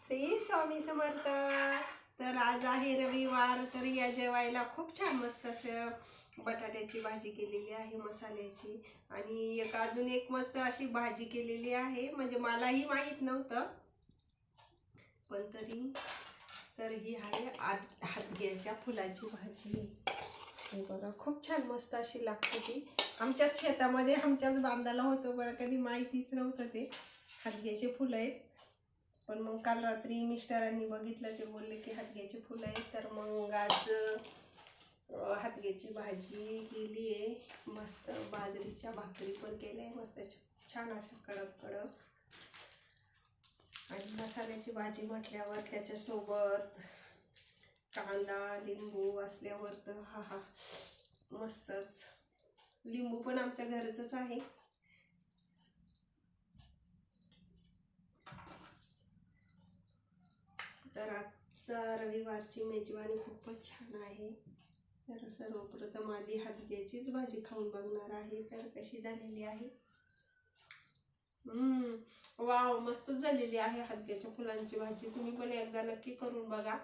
श्री स्वामी समर्थ. तर आज आहे रविवार. तर या जेवायला खूप छान मस्त असं बटाट्याची भाजी केलेली आहे मसाल्याची, आणि अजून एक मस्त अशी भाजी केलेली आहे. म्हणजे मलाही माहीत नव्हतं, पण तर ही आहे हातग्याच्या फुलाची भाजी. हे बघा, खूप छान मस्त अशी लागते ती. आमच्याच शेतामध्ये आमच्याच बांधाला होतं बरं, कधी माहितीच नव्हतं ते हातग्याचे फुलं आहेत. पण मग काल रात्री मिस्टरांनी बघितलं, ते बोलले की हातग्याचे फुलं आहेत. तर मग आज हातग्याची भाजी केली आहे. मस्त बाजरीच्या भाकरी पण केल्या आहे, मस्त छान अशा कडक कडक. आणि मसाल्याची भाजी म्हटल्यावर त्याच्यासोबत कांदा लिंबू असल्यावर तर हा हा मस्तच. लिंबू पण आमच्या घरचंच आहे. तर आजचा रविवारची मेजवानी खूपच छान आहे. तर सर्वप्रथम आधी हातग्याचीच भाजी खाऊन बघणार आहे, तर कशी झालेली आहे. वाव, मस्तच झालेली आहे हातग्याच्या फुलांची भाजी. तुम्ही पण एकदा नक्की करून बघा.